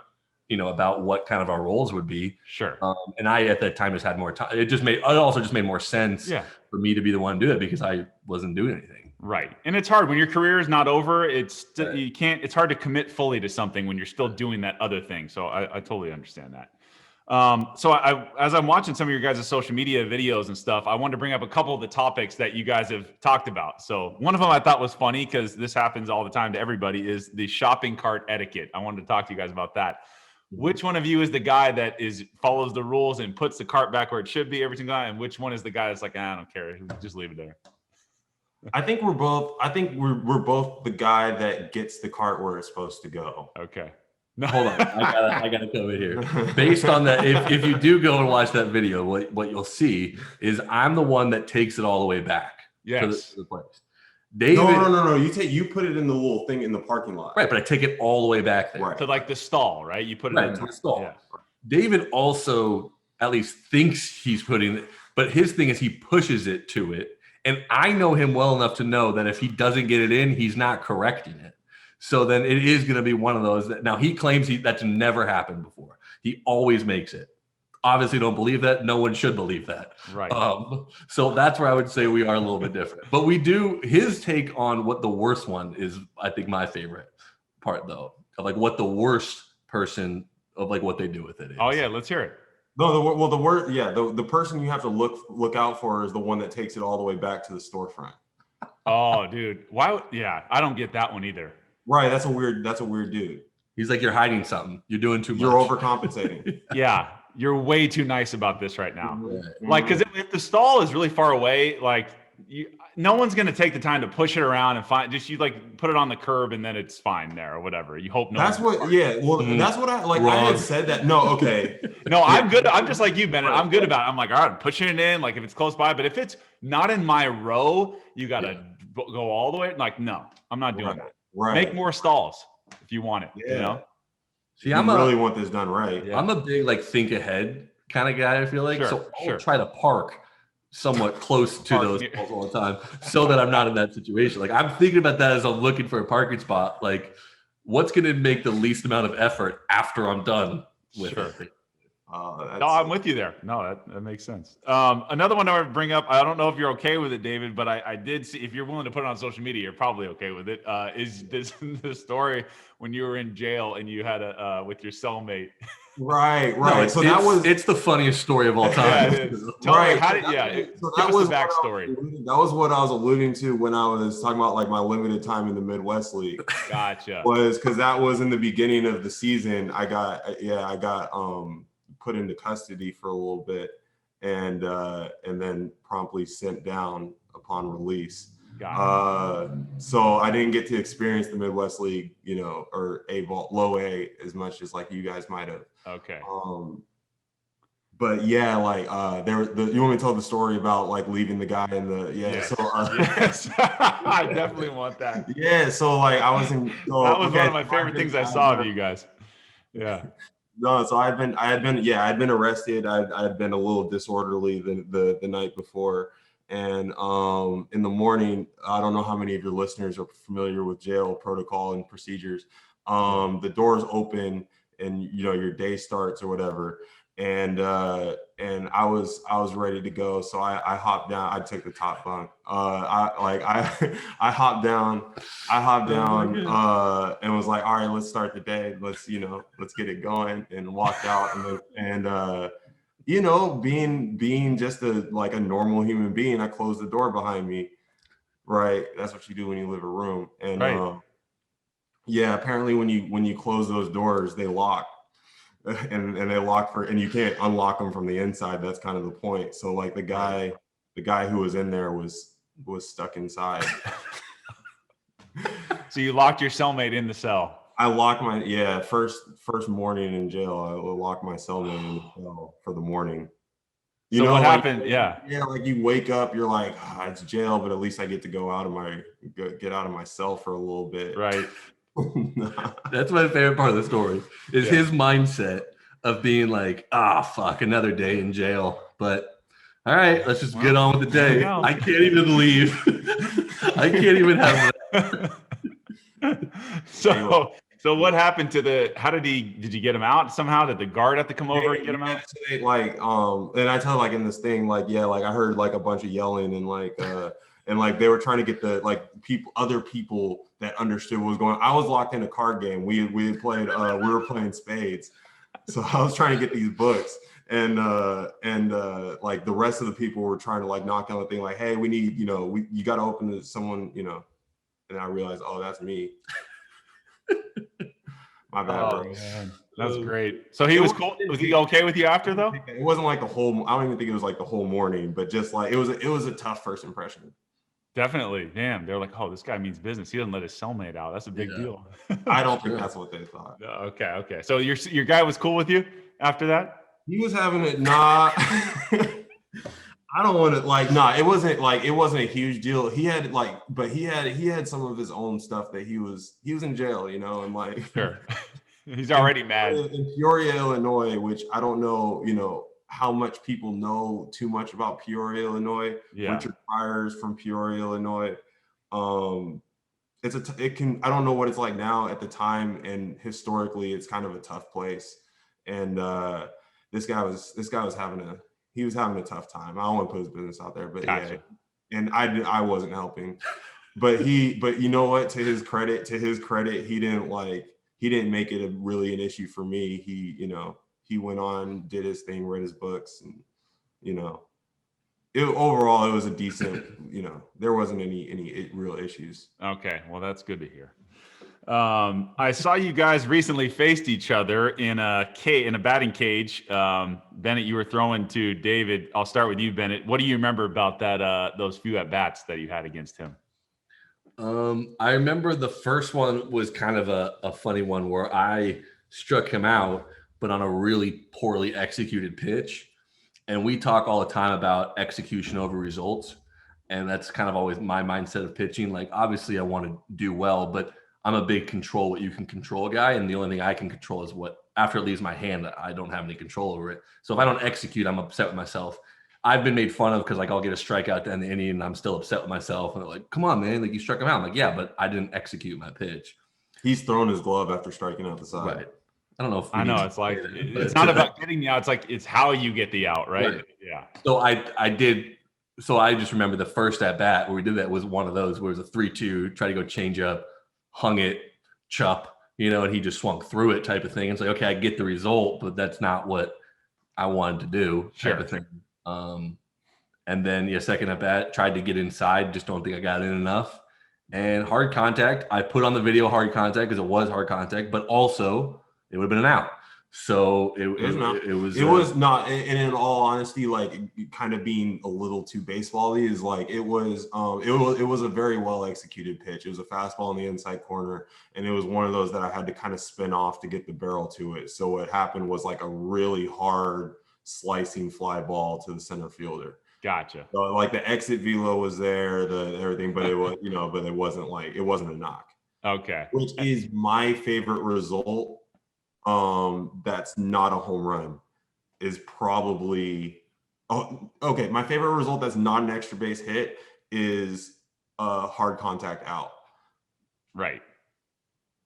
about what kind of our roles would be. Sure. And I, at that time, just had more time. It also just made more sense for me to be the one to do it, because I wasn't doing anything. Right. And it's hard when your career is not over. It's hard to commit fully to something when you're still doing that other thing. So I totally understand that. So as I'm watching some of your guys' social media videos and stuff, I wanted to bring up a couple of the topics that you guys have talked about. So one of them I thought was funny, because this happens all the time to everybody, is the shopping cart etiquette. I wanted to talk to you guys about that. Which one of you is the guy that follows the rules and puts the cart back where it should be every single time? And which one is the guy that's like, I don't care, just leave it there? I think we're both the guy that gets the cart where it's supposed to go. Okay. No. Hold on, I gotta come in here. Based on that, if you do go and watch that video, what you'll see is I'm the one that takes it all the way back to the place. David, no. You put it in the little thing in the parking lot. Right, but I take it all the way back there. Right. To like the stall, right? You put it in the stall. Yeah. David also at least thinks he's putting it, but his thing is he pushes it to it. And I know him well enough to know that if he doesn't get it in, he's not correcting it. So then it is going to be one of those that now he claims that's never happened before. He always makes it. Obviously don't believe that. No one should believe that. Right. So that's where I would say we are a little bit different. But we do, his take on what the worst one is, I think my favorite part though, of like what the worst person of like what they do with it is. Oh yeah, let's hear it. No, the person you have to look out for is the one that takes it all the way back to the storefront. Oh, dude. Why? Yeah, I don't get that one either. Right. That's a weird dude. He's like, you're hiding something. You're doing too much. You're overcompensating. Yeah. You're way too nice about this right now. Yeah. Like, because if the stall is really far away, like no one's gonna take the time to push it around and find. Just you like put it on the curb and then it's fine there or whatever. You hope no. That's what. Yeah. Well, that's what I like. Wrong. I had said that. No. Okay. No, I'm good. I'm just like you, Bennett. I'm good about it. I'm like, all right, pushing it in. Like if it's close by, but if it's not in my row, you gotta go all the way. Like, no, I'm not doing that. Right. Make more stalls if you want it. Yeah. You know. See, I really want this done right. Yeah. I'm a big like think ahead kind of guy. I feel like so I'll try to park somewhat close to those balls all the time, so that I'm not in that situation. Like I'm thinking about that as I'm looking for a parking spot. Like, what's going to make the least amount of effort after I'm done with it? No, I'm with you there. No, that makes sense. Another one I would bring up, I don't know if you're okay with it, David, but I did see, if you're willing to put it on social media, you're probably okay with it. Is this the story when you were in jail and you had a with your cellmate? Right. No, so it's the funniest story of all time. Yeah, it is. Tell me, so that was the backstory. That was what I was alluding to when I was talking about like my limited time in the Midwest League. Gotcha. Was because that was in the beginning of the season. I got put into custody for a little bit, and then promptly sent down upon release. So I didn't get to experience the Midwest League, or low A as much as like you guys might have. Okay. But yeah, like you want me to tell the story about like leaving the guy in the yes. I definitely want that. Yeah, so like I was in. So, that was one of my favorite things I saw of you guys. Yeah. No, so I had been arrested. I had been a little disorderly the night before. And in the morning, I don't know how many of your listeners are familiar with jail protocol and procedures. The doors open and your day starts or whatever. And I was ready to go. So I hopped down. I took the top bunk. I hopped down and was like, all right, let's start the day. Let's get it going, and walked out being just a normal human being, I closed the door behind me. Right. That's what you do when you leave a room. And apparently when you close those doors, they lock. And they lock and you can't unlock them from the inside. That's kind of the point. So like the guy who was in there was stuck inside. So you locked your cellmate in the cell. I locked first morning in jail. I locked my cellmate in the cell for the morning. What happened? Yeah, like you wake up, you're like, it's jail, but at least I get to get out of my cell for a little bit. Right. That's my favorite part of the story is his mindset of being like, fuck, another day in jail. But all right, let's just get on with the day. I can't even leave. I can't even have that. So what happened did you get him out somehow? Did the guard have to come over and get him out? And I tell like in this thing, I heard like a bunch of yelling and they were trying to get the other people that understood what was going on. I was locked in a card game. We had played we were playing spades. So I was trying to get these books and the rest of the people were trying to knock on the thing like, hey, we need, you got to open to someone, and I realized, that's me. My bad, bro. Man. That's great. So he was cool. Was he okay with you after though? It wasn't like I don't even think it was like the whole morning, but just like it was a tough first impression. Definitely. Damn. They're like, this guy means business. He doesn't let his cellmate out. That's a big deal. I don't think that's what they thought. Okay. So your guy was cool with you after that? He was having it. Nah. I don't want to it wasn't a huge deal. He had but he had some of his own stuff that he was in jail, and sure. He's already mad. In Peoria, Illinois, which I don't know, how much people know too much about Peoria, Illinois. Yeah. Richard Pryor's from Peoria, Illinois. I don't know what it's like now. At the time and historically, it's kind of a tough place. And this guy was having a tough time. I don't want to put his business out there, but gotcha. And I wasn't helping. But you know what? To his credit, he didn't make it really an issue for me. He went on, did his thing, read his books, and overall it was a decent. There wasn't any real issues. Okay, well that's good to hear. I saw you guys recently faced each other in a batting cage. Bennett, you were throwing to David. I'll start with you, Bennett. What do you remember about that? Those few at bats that you had against him? I remember the first one was kind of a funny one where I struck him out, but on a really poorly executed pitch. And we talk all the time about execution over results. And that's kind of always my mindset of pitching. Like, obviously I want to do well, but I'm a big control what you can control guy. And the only thing I can control is what, after it leaves my hand, I don't have any control over it. So if I don't execute, I'm upset with myself. I've been made fun of because like I'll get a strikeout to end the inning and I'm still upset with myself. And they're like, come on, man, like you struck him out. I'm like, yeah, but I didn't execute my pitch. He's thrown his glove after striking out the side. Right. I don't know if I know it's like it's not about getting the out. It's like it's how you get the out, right? Yeah. So I did. So I just remember the first at bat where we did that was one of those where it was a 3-2, try to go change up, hung it, chop, and he just swung through it type of thing. It's like, okay, I get the result, but that's not what I wanted to do type of thing. And then second at bat, tried to get inside, just don't think I got in enough. And hard contact, I put on the video hard contact because it was hard contact, but also it would have been an out. So it was not. And in all honesty, like kind of being a little too baseball-y is like it was a very well executed pitch. It was a fastball in the inside corner, and it was one of those that I had to kind of spin off to get the barrel to it. So what happened was like a really hard slicing fly ball to the center fielder. Gotcha. So like the exit velo was there, everything, but it was but it wasn't a knock. Okay. Which is my favorite result. That's not a home run is probably my favorite result that's not an extra base hit is a hard contact out. Right.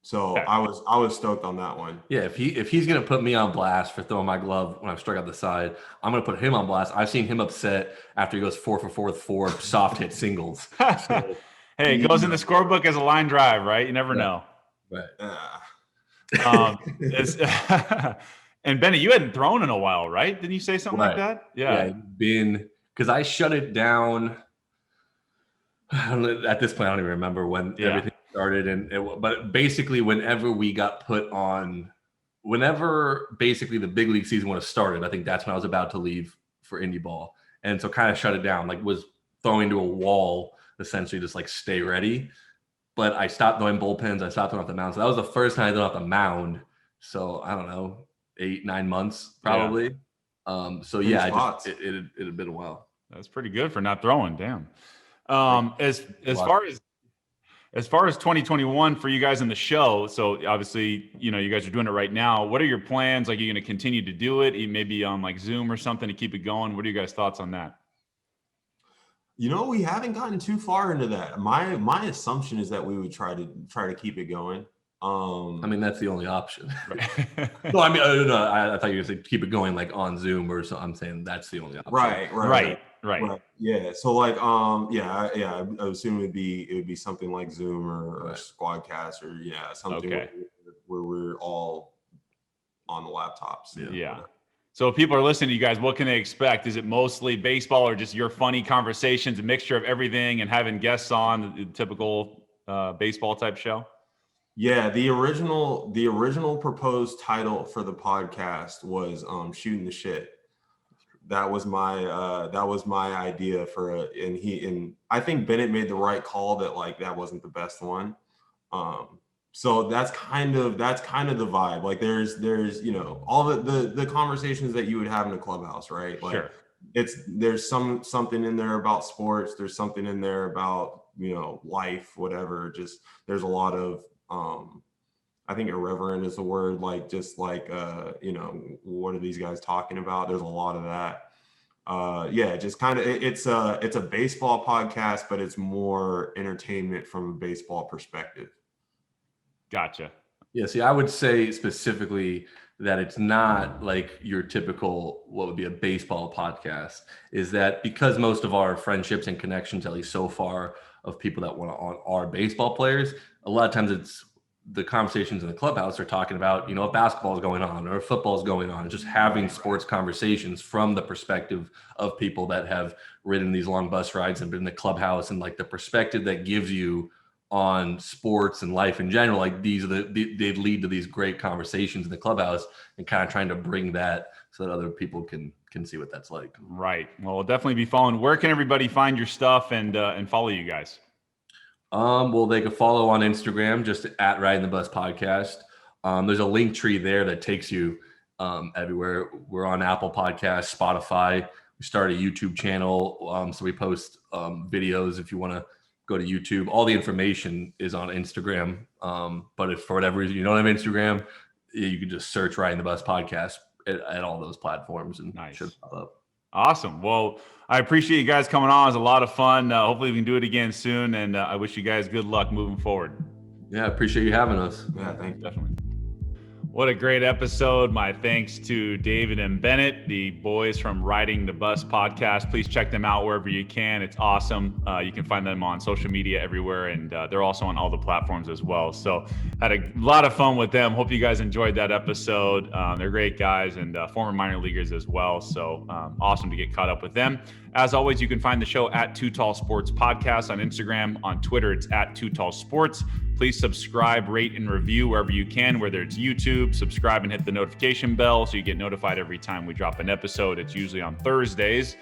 So I was stoked on that one. Yeah, if he's gonna put me on blast for throwing my glove when I struck out the side, I'm gonna put him on blast. I've seen him upset after he goes 4 for 4 with 4 soft hit singles. So, hey, it goes in the scorebook as a line drive, right? You never know. Right. And Benny, you hadn't thrown in a while, right? Didn't you say something like that? Yeah, because I shut it down. At this point, I don't even remember when everything started, but basically, whenever basically the big league season would have started, I think that's when I was about to leave for indie ball, and so kind of shut it down. Like was throwing to a wall, essentially, just like stay ready. But I stopped throwing bullpens. I stopped throwing off the mound. So that was the first time I threw off the mound. So I don't know, 8-9 months probably. Yeah. It had been a while. That's pretty good for not throwing. Damn. As far as 2021 for you guys in the show, so obviously you guys are doing it right now. What are your plans? Like, are you going to continue to do it? Maybe on like Zoom or something to keep it going. What are you guys' thoughts on that? We haven't gotten too far into that. My assumption is that we would try to keep it going. I mean, that's the only option. Right. No, I mean, I thought you were going to say keep it going like on Zoom or something. I'm saying that's the only option. Right. Yeah. So like, I assume it would be something like Zoom or Squadcast or something where we're all on the laptops. Yeah. So if people are listening to you guys, what can they expect? Is it mostly baseball or just your funny conversations, a mixture of everything and having guests on, the typical baseball type show? Yeah, the original proposed title for the podcast was Shooting the Shit. That was my idea and I think Bennett made the right call that like that wasn't the best one. So that's kind of the vibe. Like there's all the conversations that you would have in a clubhouse, right? Like sure. There's something in there about sports. There's something in there about life, whatever. Just there's a lot of I think irreverent is the word. Like just like what are these guys talking about? There's a lot of that. Just kind of it's a baseball podcast, but it's more entertainment from a baseball perspective. Gotcha. Yeah, see, I would say specifically that it's not like your typical, what would be a baseball podcast, is that because most of our friendships and connections, at least so far, of people that want to on are baseball players, a lot of times it's the conversations in the clubhouse are talking about, if basketball is going on or football is going on, just having sports conversations from the perspective of people that have ridden these long bus rides and been in the clubhouse, and like the perspective that gives you on sports and life in general. Like they lead to these great conversations in the clubhouse, and kind of trying to bring that so that other people can see what that's like. Right. Well, we'll definitely be following. Where can everybody find your stuff and follow you guys? Well, they can follow on Instagram, just at Riding the Bus Podcast. There's a link tree there that takes you everywhere. We're on Apple Podcasts, Spotify. We started a YouTube channel, so we post videos if you want to go to YouTube. All the information is on Instagram. But if for whatever reason you don't have Instagram, you can just search Riding the Bus Podcast at all those platforms, and Nice. It should pop up. Awesome. Well, I appreciate you guys coming on. It was a lot of fun. Hopefully we can do it again soon. And I wish you guys good luck moving forward. Yeah, I appreciate you having us. Yeah, thank you. Definitely. What a great episode. My thanks to David and Bennett, the boys from Riding the Bus Podcast. Please check them out wherever you can. It's awesome. You can find them on social media everywhere, and they're also on all the platforms as well. So had a lot of fun with them. Hope you guys enjoyed that episode. They're great guys and former minor leaguers as well. So awesome to get caught up with them. As always, you can find the show at Too Tall Sports Podcast on Instagram. On Twitter, it's at Too Tall Sports. Please subscribe, rate, and review wherever you can, whether it's YouTube. Subscribe and hit the notification bell so you get notified every time we drop an episode. It's usually on Thursdays.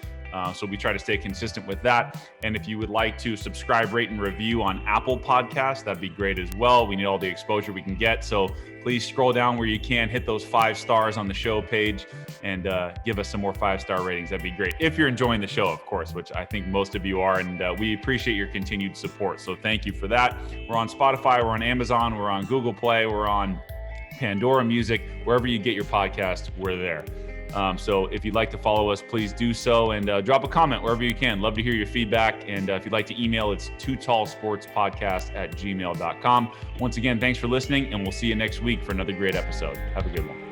So we try to stay consistent with that. And if you would like to subscribe, rate, and review on Apple Podcasts, that'd be great as well. We need all the exposure we can get. So please scroll down where you can, hit those 5 stars on the show page, and give us some more 5-star ratings. That'd be great. If you're enjoying the show, of course, which I think most of you are. And we appreciate your continued support. So thank you for that. We're on Spotify, we're on Amazon, we're on Google Play, we're on Pandora Music. Wherever you get your podcast, we're there. So if you'd like to follow us, please do so, and drop a comment wherever you can. Love to hear your feedback. And if you'd like to email, it's tootallsportspodcast@gmail.com. Once again, thanks for listening, and we'll see you next week for another great episode. Have a good one.